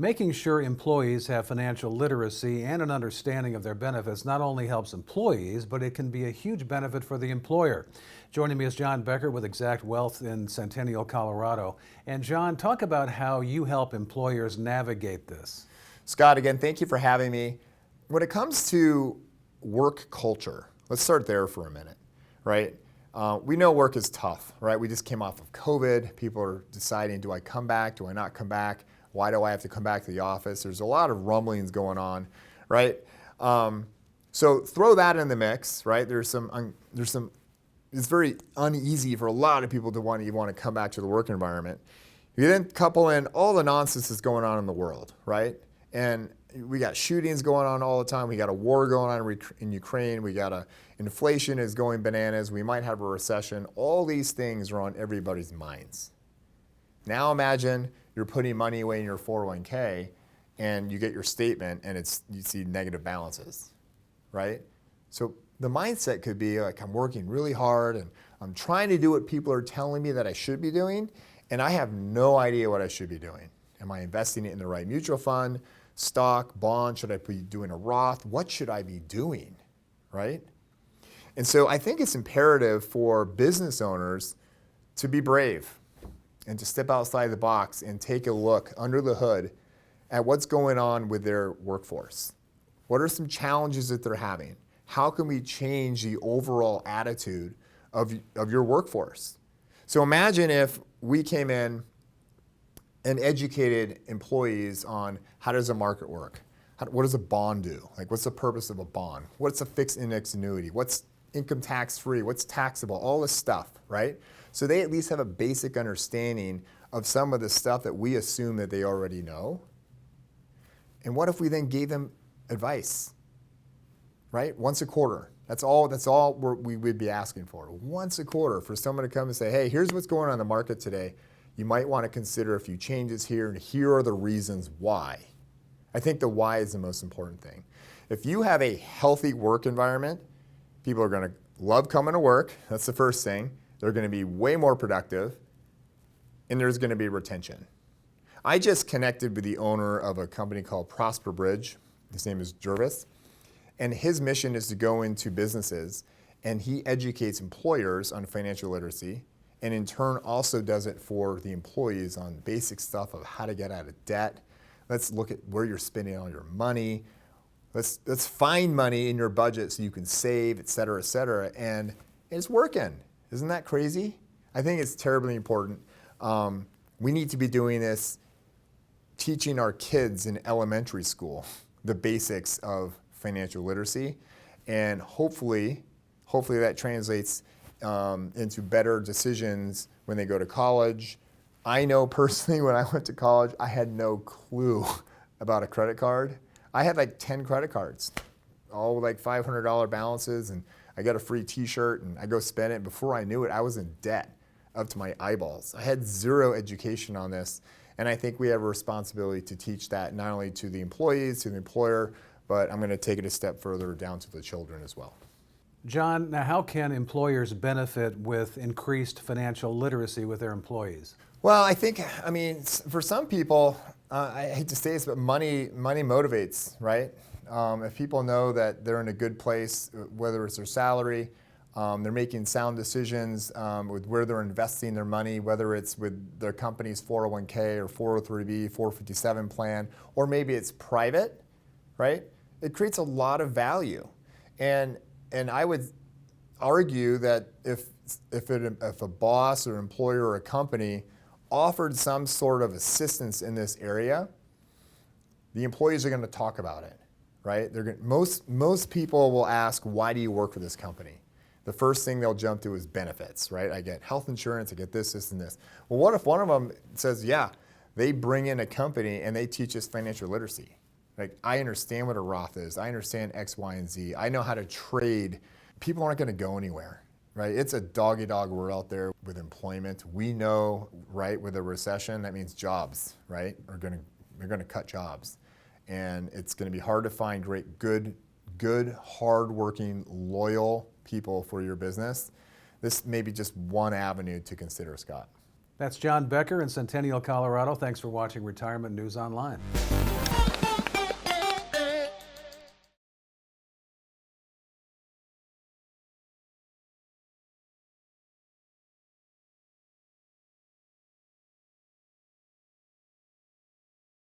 Making sure employees have financial literacy and an understanding of their benefits not only helps employees, but it can be a huge benefit for the employer. Joining me is John Becker with Exact Wealth in Centennial, Colorado. And John, talk about how you help employers navigate this. Scott, again, thank you for having me. When it comes to work culture, let's start there for a minute, right? We know work is tough, right? We just came off of COVID. People are deciding, do I come back? Do I not come back? Why do I have to come back to the office? There's a lot of rumblings going on, right? So throw that in the mix, right? It's very uneasy for a lot of people to want to come back to the work environment. You then couple in all the nonsense that's going on in the world, right? And we got shootings going on all the time. We got a war going on in Ukraine. We got inflation is going bananas. We might have a recession. All these things are on everybody's minds. Now imagine you're putting money away in your 401k and you get your statement and you see negative balances, right? So the mindset could be like, I'm working really hard and I'm trying to do what people are telling me that I should be doing, and I have no idea what I should be doing. Am I investing it in the right mutual fund, stock, bond? Should I be doing a Roth? What should I be doing, right? And so I think it's imperative for business owners to be brave and to step outside the box and take a look under the hood at what's going on with their workforce. What are some challenges that they're having? How can we change the overall attitude of your workforce? So imagine if we came in and educated employees on how does a market work? What does a bond do? Like, what's the purpose of a bond? What's a fixed index annuity? What's income tax free? What's taxable? All this stuff, right? So they at least have a basic understanding of some of the stuff that we assume that they already know. And what if we then gave them advice, right? Once a quarter. That's all we would be asking for. Once a quarter for someone to come and say, hey, here's what's going on in the market today. You might want to consider a few changes here, and here are the reasons why. I think the why is the most important thing. If you have a healthy work environment, people are going to love coming to work. That's the first thing. They're going to be way more productive, and there's going to be retention. I just connected with the owner of a company called Prosper Bridge. His name is Jervis, and his mission is to go into businesses, and he educates employers on financial literacy, and in turn also does it for the employees on basic stuff of how to get out of debt. Let's look at where you're spending all your money. Let's find money in your budget so you can save, et cetera, and it's working. Isn't that crazy? I think it's terribly important. We need to be doing this, teaching our kids in elementary school the basics of financial literacy, and hopefully that translates into better decisions when they go to college. I know personally when I went to college, I had no clue about a credit card. I had like 10 credit cards, all with like $500 balances, and I got a free t-shirt and I go spend it. Before I knew it, I was in debt up to my eyeballs. I had zero education on this, and I think we have a responsibility to teach that not only to the employees, to the employer, but I'm going to take it a step further down to the children as well. John, now how can employers benefit with increased financial literacy with their employees? Well, I mean, for some people, I hate to say this, but money motivates, right? If people know that they're in a good place, whether it's their salary, they're making sound decisions with where they're investing their money, whether it's with their company's 401k or 403b, 457 plan, or maybe it's private, right? It creates a lot of value. And I would argue that if a boss or employer or a company offered some sort of assistance in this area, the employees are going to talk about it, right? Most people will ask, why do you work for this company? The first thing they'll jump to is benefits, right? I get health insurance, I get this, and this. Well, what if one of them says, yeah, they bring in a company and they teach us financial literacy? Like, I understand what a Roth is. I understand X, Y, and Z. I know how to trade. People aren't going to go anywhere. Right? It's a dog-eat-dog world out there with employment. We know, right, with a recession, that means jobs, right? They're going to cut jobs. And it's going to be hard to find good, hard-working, loyal people for your business. This may be just one avenue to consider, Scott. That's John Becker in Centennial, Colorado. Thanks for watching Retirement News Online.